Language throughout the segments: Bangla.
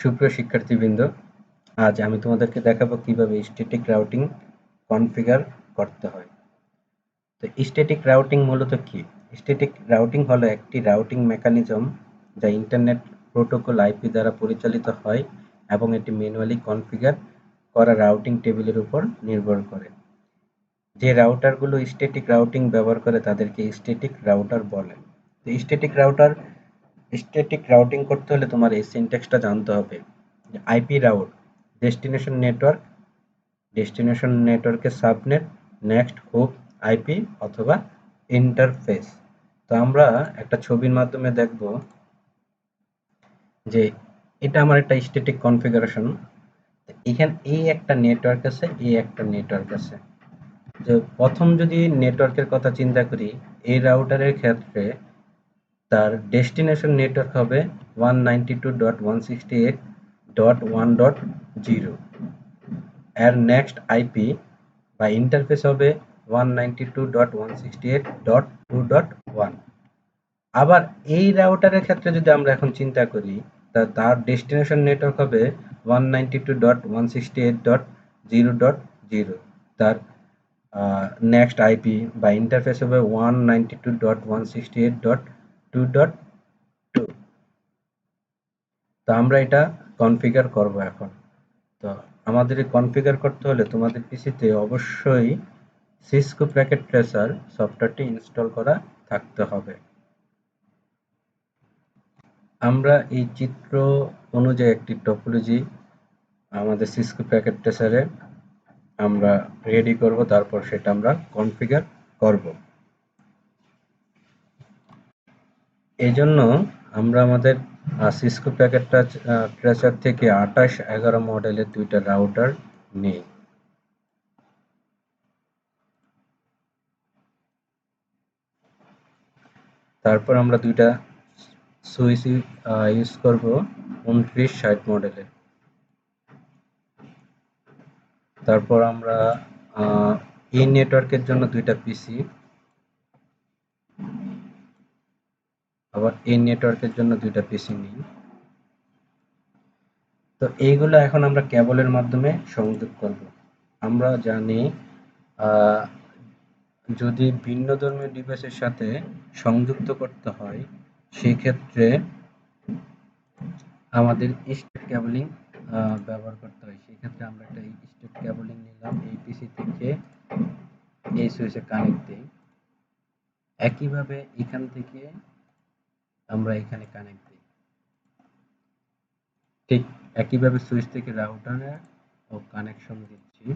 সুপ্রিয় শিক্ষার্থীবৃন্দ, আজ আমি তোমাদেরকে দেখাবো কিভাবে স্ট্যাটিক রাউটিং কনফিগার করতে হয়। তো স্ট্যাটিক রাউটিং মূলত কি? স্ট্যাটিক রাউটিং হলো একটি রাউটিং মেকানিজম যা ইন্টারনেট প্রোটোকল আইপি দ্বারা পরিচালিত হয় এবং এটি ম্যানুয়ালি কনফিগার করা রাউটিং টেবিলের উপর নির্ভর করে। যে রাউটারগুলো স্ট্যাটিক রাউটিং ব্যবহার করে তাদেরকে স্ট্যাটিক রাউটার বলে। তো স্ট্যাটিক রাউটিং করতে হলে তোমার এই সিনট্যাক্সটা জানতে হবে। আইপি রাউট, ডেস্টিনেশন নেটওয়ার্কের সাবনেট, নেক্সট হোপ আইপি অথবা ইন্টারফেস। তো আমরা একটা ছবির মাধ্যমে দেখব যে এটা আমার একটা স্ট্যাটিক কনফিগারেশন। এখানে এই একটা নেটওয়ার্ক আছে, এই একটা নেটওয়ার্ক আছে। যে প্রথম যদি নেটওয়ার্কের কথা চিন্তা করি, এই রাউটারের ক্ষেত্রে তার ডেস্টিনেশন নেটওয়ার্ক হবে 192.168.1.0, এর নেক্সট আইপি বা ইন্টারফেস হবে 192.168.2.1। আবার এই রাউটারের ক্ষেত্রে যদি আমরা এখন চিন্তা করি, তার ডেস্টিনেশন নেটওয়ার্ক হবে 192.168.0.0, তার নেক্সট আইপি বা ইন্টারফেস হবে 192.168.2.2। তো আমরা এটা কনফিগার করব এখন। তো আমাদের কনফিগার করতে হলে তোমাদের পিসিতে অবশ্যই সিসকো প্যাকেট ট্রেসার সফটওয়্যারটি ইনস্টল করা থাকতে হবে। আমরা এই চিত্র অনুযায়ী একটি টপোলজি আমাদের সিসকো প্যাকেট ট্রেসারে আমরা রেডি করব, তারপর সেটা আমরা কনফিগার করব। এই জন্য আমরা আমাদের সিসকো প্যাকেট ট্রেসার থেকে 2811 মডেলের দুইটা রাউটার নিই। তারপর আমরা দুইটা সুইচ ইউজ করব 2960 মডেলের। তারপর আমরা এই নেটওয়ার্কের জন্য দুইটা পিসি, আবার এই নেটওয়ার্কের জন্য দুইটা পিসি নিই। তো এইগুলো এখন আমরা কেবলের মাধ্যমে সংযোগ করব। আমরা জানি যদি ভিন্ন ধর্মীয় ডিভাইসের সাথে সংযুক্ত করতে হয়, সেক্ষেত্রে আমাদের স্টেট কেবলিং ব্যবহার করতে হয়। সেক্ষেত্রে আমরা একটা স্টেট কেবলিং নিলাম, এই পিসি থেকে এই সুইচে কানেক্ট দিই। একইভাবে এখান থেকে আমরা এখানে কানেক্ট দিই। ঠিক একইভাবে সুইচ থেকে রাউটারে ও কানেকশন দিচ্ছি।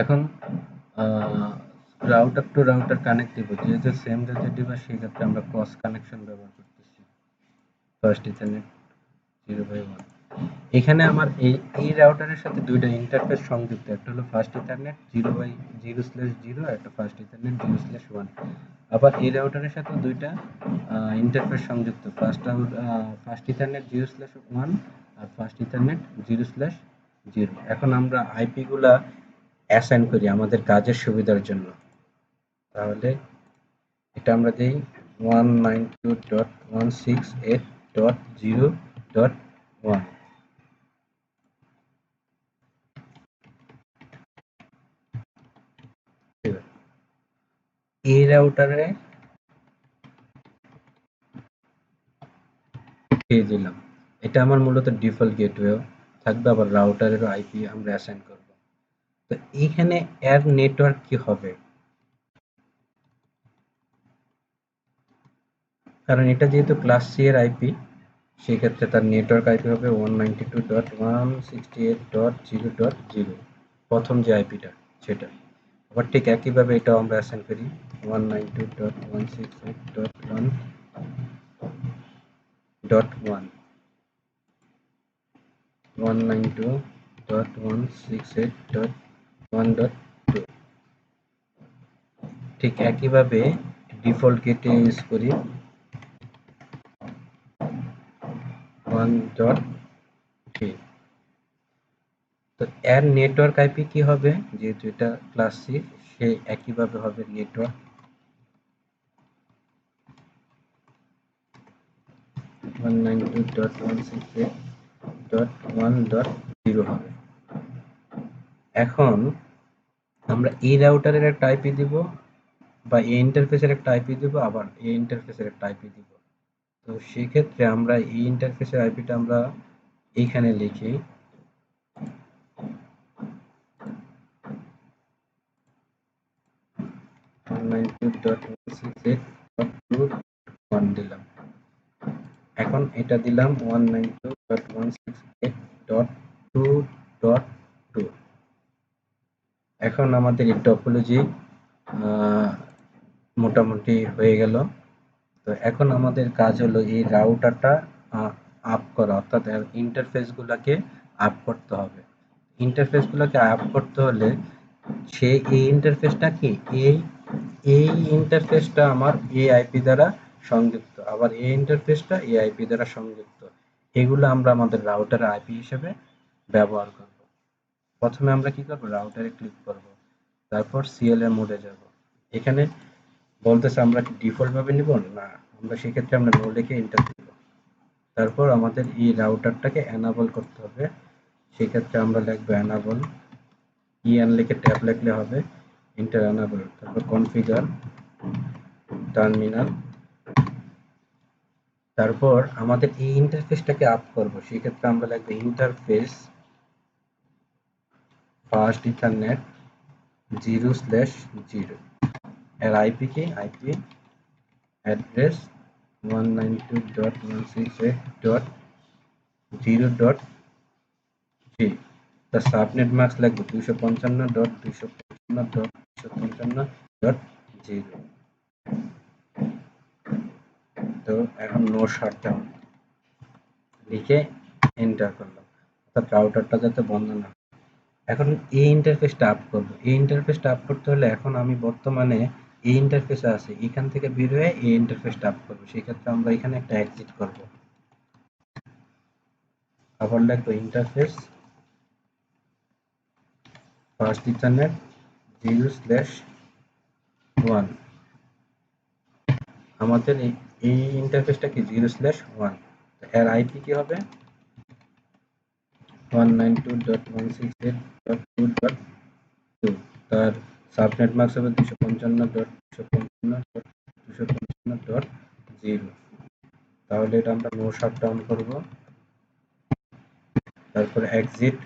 এখন রাউটার টু রাউটার কানেক্ট দিব, যেহেতু সেম জাতীয় ডিভাইস, সেক্ষেত্রে আমরা ক্রস কানেকশন ব্যবহার করতেছি। First ethernet 0/1। এখানে আমার এই রাউটারের সাথে দুইটা ইন্টারফেস সংযুক্ত, একটা হলো ফার্স্ট ইথারনেট 0/0/0, একটা ফার্স্ট ইথারনেট 0/1। আবার এই রাউটারের সাথে দুইটা ইন্টারফেস সংযুক্ত, ফার্স্ট ইথারনেট 0/1 আর ফার্স্ট ইথারনেট 0/0। এখন আমরা আইপি গুলা অ্যাসাইন করি আমাদের কাজের সুবিধার জন্য। তাহলে এটা আমরা দিই 192.168.0.1। এই রাউটারে দিয়ে দিলাম। এটা আমার মূলত ডিফল্ট গেটওয়ে থাকবে, আবার রাউটারেরও আইপি আমরা অ্যাসাইন করব। তো এইখানে এর নেটওয়ার্ক কি হবে, কারণ এটা যেহেতু ক্লাস সি এর আইপি, সেক্ষেত্রে তার নেটওয়ার্ক আইপি হবে 192.168.0.0, প্রথম যে আইপিটা সেটা। আবার ঠিক একইভাবে এটাও আমরা অ্যাসাইন করি 192.168.1.1, 192.168.1.2। ঠিক একইভাবে ডিফল্ট গেটে ইউজ করি 1.3। তো এর নেটওয়ার্ক আইপি কি হবে, যেহেতু এটা ক্লাস সি, সে একইভাবে হবে নেটওয়ার্ক 192.168.1.0 হবে। এখন আমরা এই রাউটারের একটা আইপি দিব, বা এই ইন্টারফেসের একটা আইপি দিব, আবার এই ইন্টারফেসের একটা আইপি দিব। তো সেক্ষেত্রে আমরা এই ইন্টারফেসের আইপিটা আমরা এইখানে লিখি 192.168.2.1 দিলাম। এখন এটা দিলাম 192.168.2.2। এখন আমাদের এই টপোলজি মোটামুটি হয়ে গেল। তো এখন আমাদের কাজ হলো এই রাউটারটা আপ করা, অর্থাৎ ইন্টারফেসগুলোকে আপ করতে হবে। ইন্টারফেসগুলোকে আপ করতে হলে সে এই ইন্টারফেসটা কি, এই ইন্টারফেসটা আমার এই আইপি দ্বারা সংযুক্ত, আবার এই ইন্টারফেসটা এই আইপি দ্বারা সংযুক্ত। এগুলো আমরা আমাদের রাউটার আইপি হিসেবে ব্যবহার করব। প্রথমে আমরা কি করব, রাউটারে ক্লিক করব, তারপর সিএলএ মোডে যাব। এখানে বলতেছে আমরা কি ডিফল্ট ভাবে নিব না, আমরা সেক্ষেত্রে আমরা নো লিখে এন্টার দেব। তারপর আমাদের এই রাউটারটাকে এনাবল করতে হবে। সেক্ষেত্রে আমরা লিখবো এনাবল, ইএন লিখে ট্যাব লিখলে হবে, এন্টার এনাবল, তারপর কনফিগার টার্মিনাল। তারপর আমাদের এই ইন্টারফেসটাকে আপ করব, সেক্ষেত্রে আমরা লিখবো ইন্টারফেস ফাস্ট ইথারনেট 0/0। এর আইপি কি, আইপি অ্যাড্রেস 192.168.0.3। তার সাবনেট মাস্ক লাগবে 255.255.255.0। তো এখন নো শাটডাউন লিখে এন্টার করলাম, অর্থাৎ রাউটারটা যাতে বন্ধ না। এখন এই ইন্টারফেসটা আপ করব। এই ইন্টারফেসটা আপ করতে হলে এখন আমি বর্তমানে এই ইন্টারফেসে আছি, এখান থেকে বের হয়ে এই ইন্টারফেসটা আপ করব। সেক্ষেত্রে আমরা এখানে একটা এক্সিট করব, আবার লিখবো ইন্টারফেস ফাস্ট ইথারনেট 0/1। আমাদের এই ইন্টারফেসটা কি 0/1। এর আইপি কি হবে 192.168.2.2। তার সাবনেট মাস্ক হবে 255.255.255.0। তাহলে এটা আমরা নো শাটডাউন করব, তারপর এক্সিট,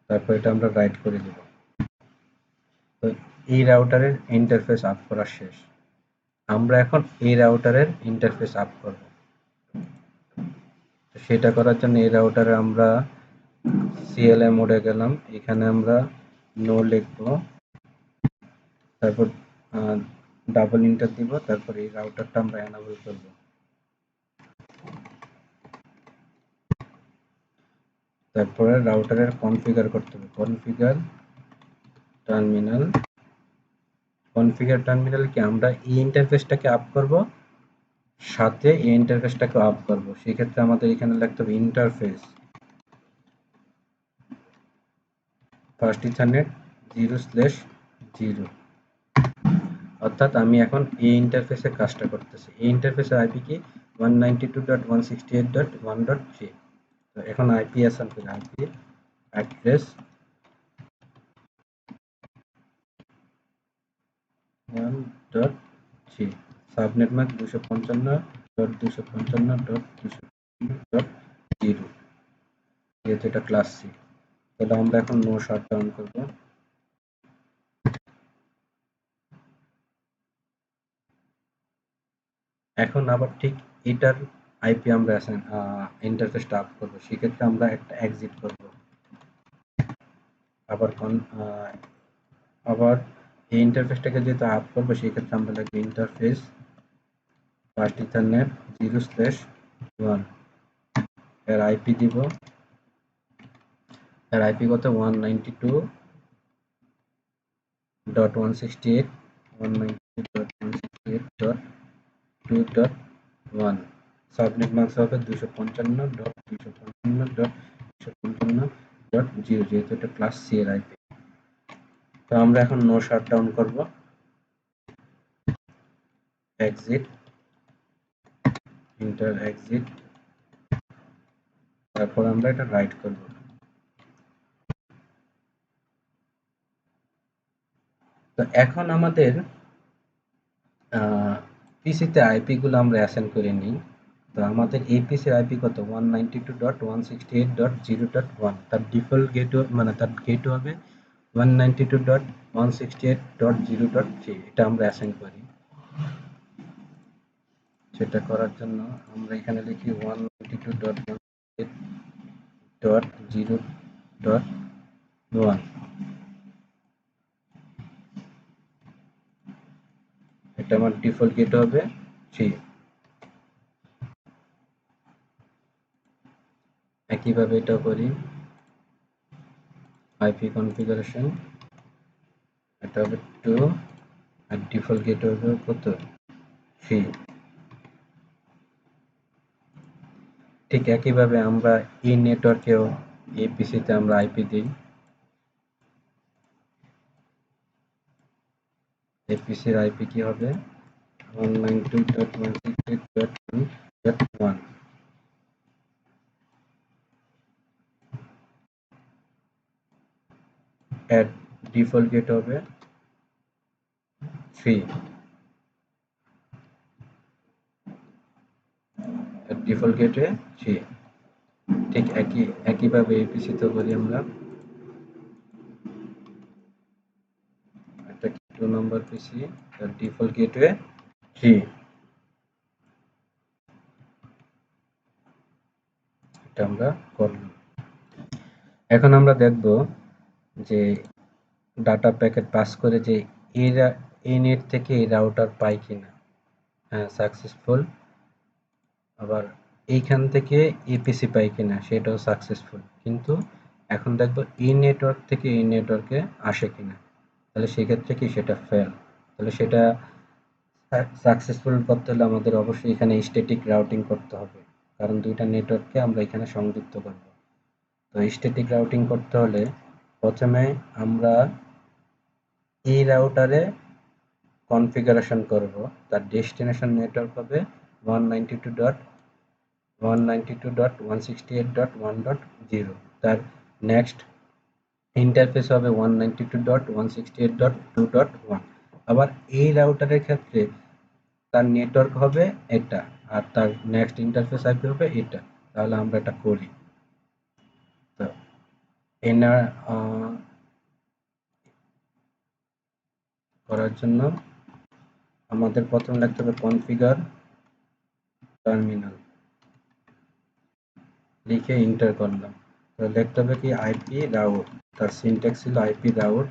তারপর এটা আমরা রাইট করে দেব। তো এই রাউটারের ইন্টারফেস আপ করা শেষ। আমরা এখন এই রাউটারের ইন্টারফেস আপ করব। সেটা করার জন্য এই রাউটারে আমরা সিএলএ মোডে গেলাম, এখানে আমরা নো লিখবো, তারপর ডাবল ইন্টার দিব, তারপর এই রাউটারটা আমরা এনাবল করব। তারপরে রাউটারের কনফিগার করতে হবে, কনফিগার টার্মিনাল কি আমরা এই ইন্টারফেসটাকে আপ করব, সাথে এই ইন্টারফেসটাকে আপ করব। সেক্ষেত্রে আমাদের এখানে লিখতে হবে ইন্টারফেস ফাস্ট ইথারনেট 0/0। অর্থাৎ আমি এখন এই ইন্টারফেসের কাজটা করতেছি। এই ইন্টারফেসের আইপি কি 192.168.1.3। তো এখন আইপি অ্যাসাইন করি, আইপি অ্যাড্রেস 1.3, সাবনেট মাস্ক 255.255.255.0। যেহেতু এটা ক্লাস সি, তাহলে আমরা এখন নো শাটডাউন করব। এখন আবার ঠিক এটার আইপি আমরা ইন্টারফেসটা আপ করব, সেক্ষেত্রে আমরা একটা এক্সিট করব, আবার এই ইন্টারফেসটাকে যেহেতু আপ করবো, সেক্ষেত্রে আমরা লিখবো ইন্টারফেস ফাস্ট ইথারনেট 0/1। এর আইপি দিব, এর আইপি কত 192.168.192.168.2.2। 2.1 সাবনেট মাস্ক হবে 255.255.255.0 যেহেতু এটা ক্লাস সি এর আইপি। তো আমরা এখন নো শাটডাউন করব, এক্সিট, ইন্টার এক্সিট, তারপর আমরা এটা রাইট করব। তো এখন আমাদের পিসিতে আইপি গুলো আমরা অ্যাসাইন করে নিই। তো আমাদের এই পিসির আইপি কত 192.168.0.1, তার ডিফল্ট গেটওয়ে মানে তার গেটওয়ে হবে 192.168.0.3, এটা আমরা অ্যাসাইন করি। সেটা করার জন্য আমরা এখানে লিখি 192.168.0.1, এটা আমার ডিফল্ট গেট হবে 3। একইভাবে এটাও করি, আইপি কনফিগারেশন, এটা হবে 2 আর ডিফল্ট গেট হবে কত 3। ঠিক একইভাবে আমরা এই নেটওয়ার্কেও এই পিসিতে আমরা আইপি দিই, এই পিসির আইপি কি হবে 192.168.1.1, এর ডিফল্ট গেট হবে 3, এর ডিফল্ট গেটে 3। ঠিক একইভাবে এই পিসিতে করি আমরা, একটা 2 নম্বর পিসি, তার ডিফল্ট গেটওয়ে 3, এটা আমরা করলাম। এখন আমরা দেখব যে ডাটা প্যাকেট পাস করে যে এই নেট থেকে এই রাউটার পাই কিনা। হ্যাঁ, সাকসেসফুল। আবার এইখান থেকে এপিসি পাই কিনা, সেটাও সাকসেসফুল। কিন্তু এখন দেখব এই নেটওয়ার্ক থেকে এই নেটওয়ার্কে আসে কিনা, তাহলে সেক্ষেত্রে কি সেটা ফেল। তাহলে সেটা সাকসেসফুল করতে হলে আমাদের অবশ্যই এখানে স্ট্যাটিক রাউটিং করতে হবে, কারণ দুইটা নেটওয়ার্ককে আমরা এখানে সংযুক্ত করব। তো স্ট্যাটিক রাউটিং করতে হলে প্রথমে আমরা এই রাউটারে কনফিগারেশন করব, তার ডেস্টিনেশন নেটওয়ার্ক হবে 192.168.1.0, তার নেক্সট ইন্টারফেস হবে 192.168.2.1। আবার এই রাউটারের ক্ষেত্রে তার নেটওয়ার্ক হবে এটা, আর তার নেক্সট ইন্টারফেস আইপি হবে এটা। তাহলে আমরা এটা করি। তো এনা করার জন্য আমাদের প্রথম লিখতে হবে কনফিগার টার্মিনাল, লিখে ইন্টার করলাম। তো লিখতে হবে কি আইপি রাউট, তার সিনট্যাক্স ছিল আইপি রাউট।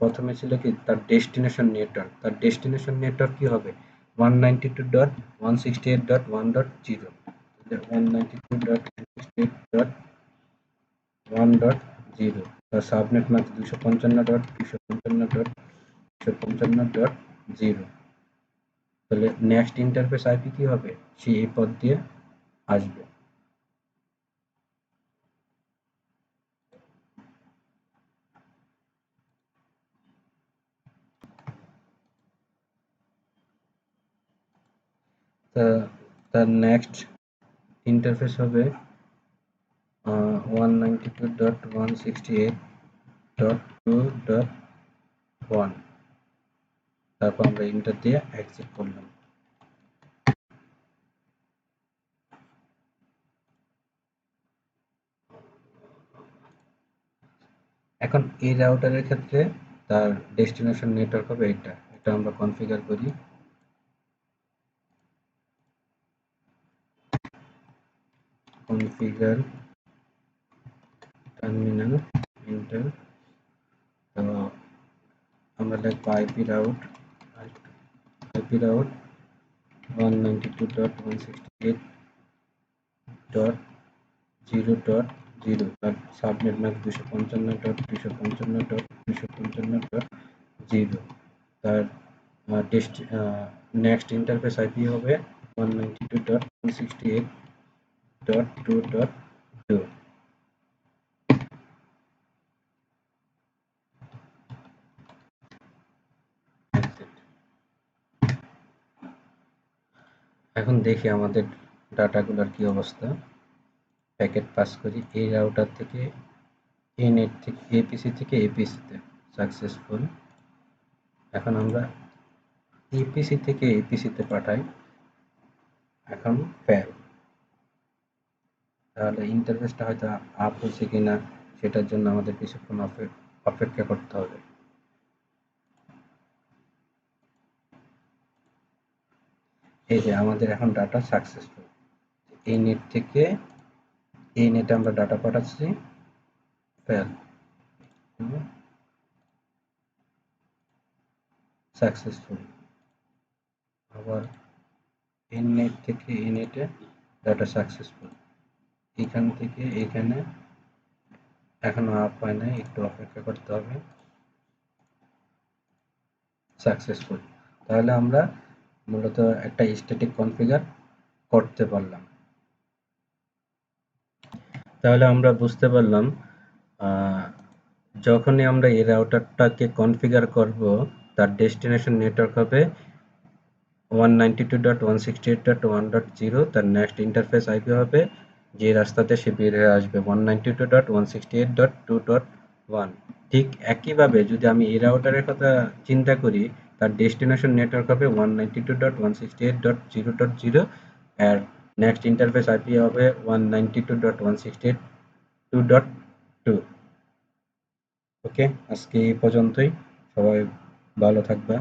প্রথমে ছিল কি তার ডেস্টিনেশন নেটওয়ার্ক, তার ডেস্টিনেশন নেটওয়ার্ক কি হবে 192.168.1.0, 192.168.1.0, তার সাবনেট মাস্ক 255.255.255.0। তাহলে নেক্সট ইন্টারফেস আইপি কি হবে, সে এই পথ দিয়ে আসবে। তার নেক্সট ইন্টারফেস হবে 192.168.2.1, তারপর আমরা ইন্টার দিয়ে এক্সিট করলাম। এখন এই রাউটারের ক্ষেত্রে তার ডেস্টিনেশন নেটওয়ার্ক হবে এটা, এটা আমরা কনফিগার করি। কনফিগার টার্মিনাল ইন্টার, তো আমরা লিখব আইপি রাউট 192.168.0.0, তার সাবনেট ম্যাক 255.255.255.0, তার নেক্সট ইন্টারফেস আইপি হবে 192.168.2.2। এখন দেখি আমাদের ডাটাগুলোর কি অবস্থা। প্যাকেট পাস করি এই রাউটার থেকে এই নেট থেকে এপিসি থেকে এপিসিতে, সাকসেসফুল। এখন আমরা এপিসি থেকে এপিসিতে পাঠাই, এখন ফেল। তাহলে ইন্টারফেসটা হয়তো আপ হয়েছে কিনা সেটার জন্য আমাদের কিছুক্ষণ অপেক্ষা করতে হবে। এই যে আমাদের এখন ডাটা সাকসেসফুল। এই নেট থেকে এই নেটে আমরা ডাটা পাঠাচ্ছি, ফেল, সাকসেসফুল। আবার এই নেট থেকে এই নেটে ডাটা সাকসেসফুল। এখান থেকে এখানে এখনো আপ হয় নাই, একটু অপেক্ষা করতে হবে, সাকসেসফুল। তাহলে আমরা মূলত একটা স্ট্যাটিক কনফিগার করতে পারলাম। তাহলে আমরা বুঝতে পারলাম যখনই আমরা এই রাউটারটাকে কনফিগার করব তার ডেস্টিনেশন নেটওয়ার্ক হবে 192.168.1.0, তার নেক্সট ইন্টারফেস আইপি হবে যে রাস্তাতে সে বের হয়ে আসবে 192.168.2.1। ঠিক একইভাবে যদি আমি এই রাউটারের কথা চিন্তা করি, তার ডেস্টিনেশন নেটওয়ার্ক হবে 192.168.0.0 আর নেক্সট ইন্টারফেস আইপি হবে 192.168.2.2। ওকে, আজকে এই পর্যন্তই। সবাই ভালো থাকবা।